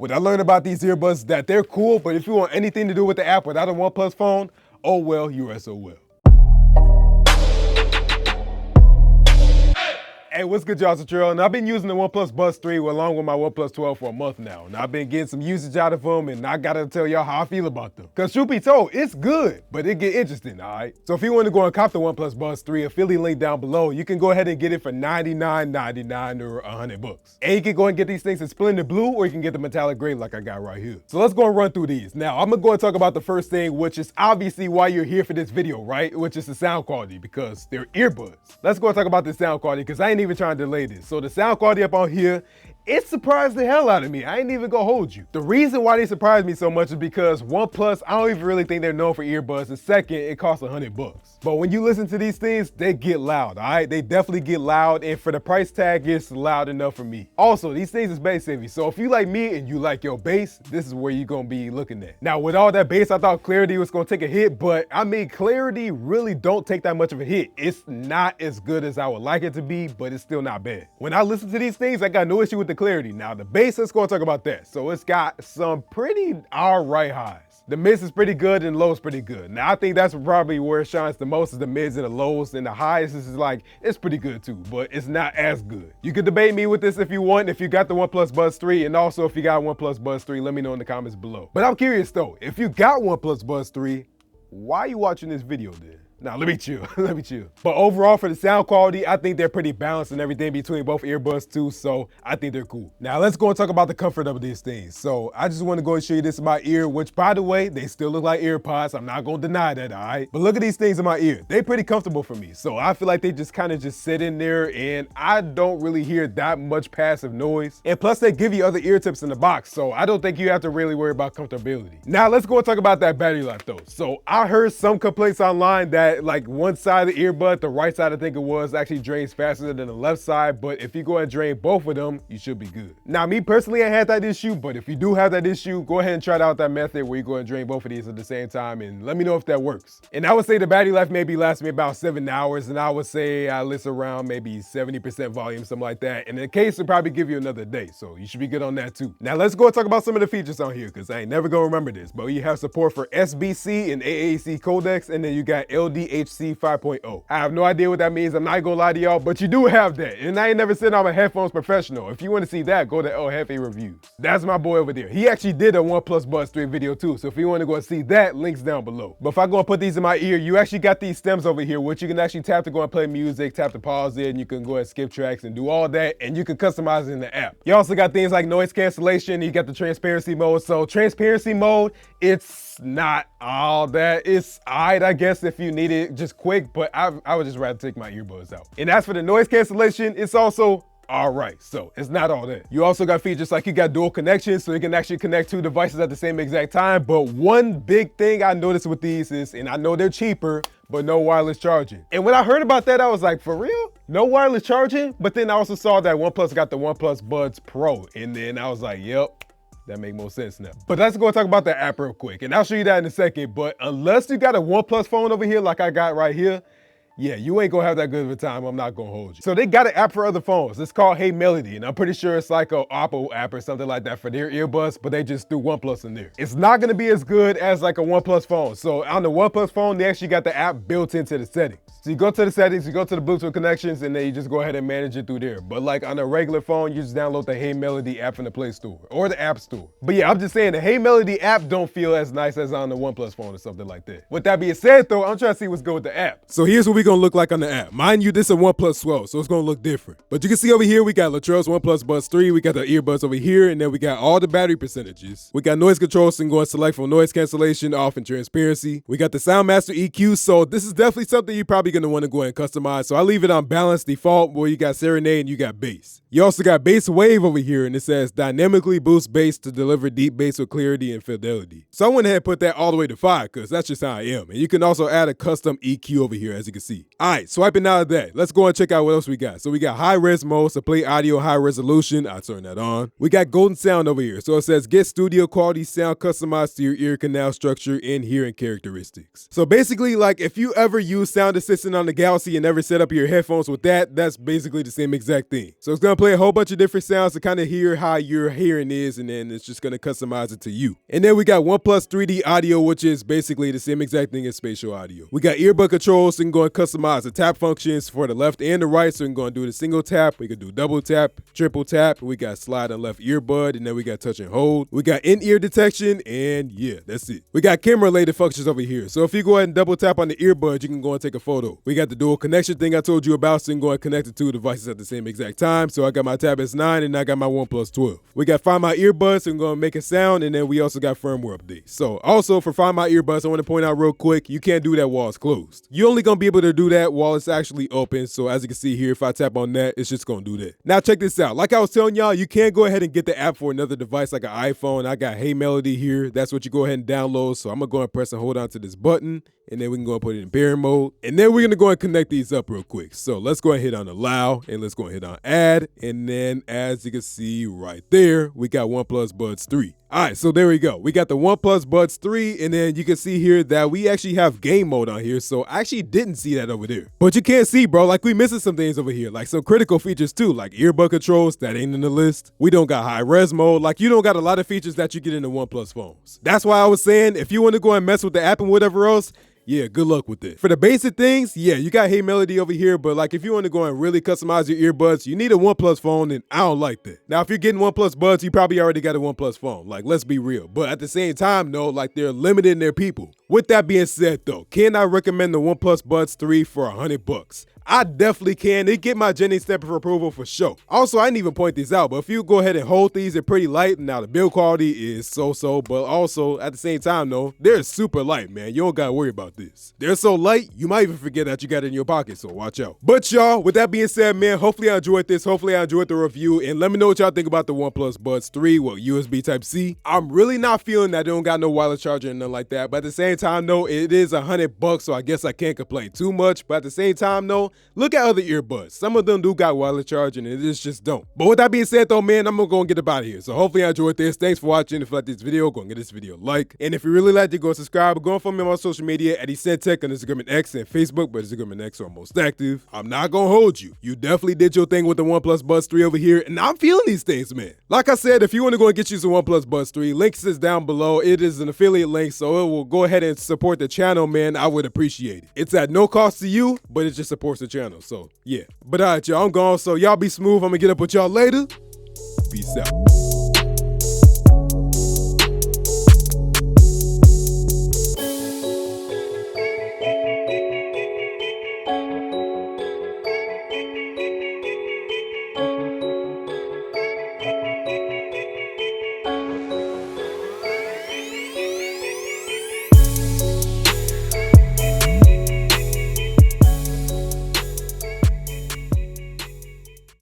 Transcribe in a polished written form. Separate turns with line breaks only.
What I learned about these earbuds is that they're cool, but if you want anything to do with the app without a OnePlus phone, oh well, you SOL. Hey, what's good, y'all? It's Latrell, and I've been using the OnePlus Buds 3 along with my OnePlus 12 for a month now, and I've been getting some usage out of them, and I gotta tell y'all how I feel about them. Cause truth be told, it's good, but it get interesting, all right? So if you want to go and cop the OnePlus Buds 3, affiliate link down below, you can go ahead and get it for $99.99 or $100. And you can go and get these things in Splendid Blue, or you can get the metallic gray like I got right here. So let's go and run through these. Now, I'm gonna go and talk about the first thing, which is obviously why you're here for this video, right? Which is the sound quality, because they're earbuds. Let's go and talk about the sound quality, because I ain't even trying to delay this. So the sound quality up on here, it surprised the hell out of me. I ain't even gonna hold you. The reason why they surprised me so much is because OnePlus, I don't even really think they're known for earbuds. And second, it costs $100. But when you listen to these things, they get loud, all right? They definitely get loud, and for the price tag, it's loud enough for me. Also, these things is bass heavy, so if you like me and you like your bass, this is where you're gonna be looking at. Now, with all that bass, I thought clarity was gonna take a hit, but I mean, clarity really don't take that much of a hit. It's not as good as I would like it to be, but it's still not bad. When I listen to these things, I got no issue with the clarity. Now, the bass, let's go and talk about that. So it's got some pretty all right highs. The mids is pretty good and lows pretty good. Now, I think that's probably where it shines the most, is the mids and the lows, and the highs is like, it's pretty good too, but it's not as good. You can debate me with this if you want, if you got the OnePlus Buds 3, and also if you got OnePlus Buds 3, let me know in the comments below. But I'm curious though, if you got OnePlus Buds 3, why are you watching this video then? Now, let me chill, let me chill. But overall, for the sound quality, I think they're pretty balanced and everything between both earbuds too, so I think they're cool. Now, let's go and talk about the comfort of these things. So I just want to go and show you this in my ear, which by the way, they still look like earpods. I'm not gonna deny that, all right? But look at these things in my ear. They're pretty comfortable for me. So I feel like they just kind of just sit in there, and I don't really hear that much passive noise. And plus they give you other ear tips in the box, so I don't think you have to really worry about comfortability. Now, let's go and talk about that battery life though. So I heard some complaints online that like one side of the earbud, the right side I think it was, actually drains faster than the left side, but if you go and drain both of them, you should be good. Now, me personally, I had that issue, but if you do have that issue, go ahead and try out that method where you go and drain both of these at the same time, and let me know if that works. And I would say the battery life maybe lasts me about 7 hours, and I would say I listen around maybe 70% volume, something like that. And in the case, it'll probably give you another day, so you should be good on that too. Now, let's go and talk about some of the features on here, because I ain't never gonna remember this, but you have support for SBC and AAC codecs, and then you got LDHC 5.0. I have no idea what that means. I'm not gonna lie to y'all, but you do have that. And I ain't never said I'm a headphones professional. If you want to see that, go to El Jefe Reviews. That's my boy over there. He actually did a OnePlus Buds 3 video too, so if you want to go and see that, links down below. But if I go and put these in my ear, you actually got these stems over here, which you can actually tap to go and play music, tap to pause it, and you can go and skip tracks and do all that, and you can customize it in the app. You also got things like noise cancellation. You got the transparency mode. So transparency mode, it's not all that. It's alright, I guess, if you need it just quick, but I would just rather take my earbuds out. And as for the noise cancellation, it's also all right, so it's not all that. You also got features like you got dual connections, so you can actually connect 2 devices at the same exact time. But one big thing I noticed with these is, and I know they're cheaper, but no wireless charging. And when I heard about that, I was like, for real? No wireless charging? But then I also saw that OnePlus got the OnePlus Buds Pro, and then I was like, yep, that make more sense now. But let's go and talk about the app real quick, and I'll show you that in a second. But unless you got a OnePlus phone over here like I got right here, yeah, you ain't gonna have that good of a time. I'm not gonna hold you. So they got an app for other phones. It's called Hey Melody, and I'm pretty sure it's like an Apple app or something like that for their earbuds, but they just threw OnePlus in there. It's not gonna be as good as like a OnePlus phone. So on the OnePlus phone, they actually got the app built into the settings. So you go to the settings, you go to the Bluetooth connections, and then you just go ahead and manage it through there. But like on a regular phone, you just download the Hey Melody app from the Play Store or the App Store. But yeah, I'm just saying the Hey Melody app don't feel as nice as on the OnePlus phone or something like that. With that being said though, I'm trying to see what's good with the app. So here's what we're gonna look like on the app. Mind you, this is a OnePlus 12, so it's gonna look different. But you can see over here, we got Latrell's OnePlus Buds 3, we got the earbuds over here, and then we got all the battery percentages. We got noise control, so you can go and select from noise cancellation, off, and transparency. We got the Soundmaster EQ, so this is definitely something you're probably gonna wanna go and customize. So I leave it on balance default, where you got serenade and you got bass. You also got bass wave over here, and it says dynamically boost bass to deliver deep bass with clarity and fidelity. So I went ahead and put that all the way to 5, because that's just how I am. And you can also add a custom EQ over here, as you can see. All right, swiping out of that, let's go and check out what else we got. So we got high res mode, so play audio high resolution. I turn that on. We got golden sound over here. So it says get studio quality sound customized to your ear canal structure and hearing characteristics. So basically, like if you ever use sound assist sitting on the Galaxy and never set up your headphones with that, that's basically the same exact thing. So it's gonna play a whole bunch of different sounds to kind of hear how your hearing is, and then it's just gonna customize it to you. And then we got OnePlus 3D audio, which is basically the same exact thing as spatial audio. We got earbud controls, so you can go and customize the tap functions for the left and the right. So you can go and do the single tap, we can do double tap, triple tap, we got slide on left earbud, and then we got touch and hold. We got in-ear detection, and yeah, that's it. We got camera related functions over here. So if you go ahead and double tap on the earbud, you can go and take a photo. We got the dual connection thing I told you about, so you can go and connect the two devices at the same exact time. So I got my Tab S9 and I got my OnePlus 12. We got Find My Earbuds, so I'm going to make a sound, and then we also got firmware updates. So also for Find My Earbuds, I want to point out real quick, you can't do that while it's closed. You're only going to be able to do that while it's actually open. So as you can see here, if I tap on that, it's just going to do that. Now check this out. Like I was telling y'all, you can go ahead and get the app for another device like an iPhone. I got Hey Melody here. That's what you go ahead and download. So I'm going to go and press and hold on to this button, and then we can go and put it in bear mode. And then we're going to go and connect these up real quick. So let's go and hit on allow, and let's go and hit on add. And then as you can see right there, we got OnePlus Buds 3. All right, so there we go. We got the OnePlus Buds 3, and then you can see here that we actually have game mode on here. So I actually didn't see that over there. But you can't see, bro, like we missing some things over here, like some critical features too, like earbud controls, that ain't in the list. We don't got high res mode. Like you don't got a lot of features that you get in the OnePlus phones. That's why I was saying, if you want to go and mess with the app and whatever else, yeah, good luck with it. For the basic things, yeah, you got Hey Melody over here, but like if you want to go and really customize your earbuds, you need a OnePlus phone, and I don't like that. Now, if you're getting OnePlus Buds, you probably already got a OnePlus phone. Like, let's be real. But at the same time, no, like they're limited in their people. With that being said, though, can I recommend the OnePlus Buds 3 for $100? I definitely can. They get my Jennings stamp of approval for sure. Also, I didn't even point these out, but if you go ahead and hold these, they're pretty light. Now, the build quality is so-so, but also at the same time, though, they're super light, man. You don't gotta worry about this. They're so light, you might even forget that you got it in your pocket, so watch out. But y'all, with that being said, man, hopefully I enjoyed this. Hopefully I enjoyed the review, and let me know what y'all think about the OnePlus Buds 3 with USB Type-C. I'm really not feeling that they don't got no wireless charger and nothing like that, but at the same time, though, it is $100, so I guess I can't complain too much. But at the same time, though, look at other earbuds. Some of them do got wireless charging, and it just don't. But with that being said, though, man, I'm gonna go and get up out of here. So hopefully I enjoyed this. Thanks for watching. If you like this video, go and get this video a like. And if you really liked it, go and subscribe. Go and follow me on my social media at EcentTech on Instagram and X and Facebook, but Instagram and X are most active. I'm not gonna hold you. You definitely did your thing with the OnePlus Buds 3 over here, and I'm feeling these things, man. Like I said, if you want to go and get you some OnePlus Buds 3, links is down below. It is an affiliate link, so it will go ahead and support the channel, man. I would appreciate it. It's at no cost to you, but it just supports the channel. So yeah. But all right, y'all, I'm gone. So y'all be smooth. I'm gonna get up with y'all later. Peace out.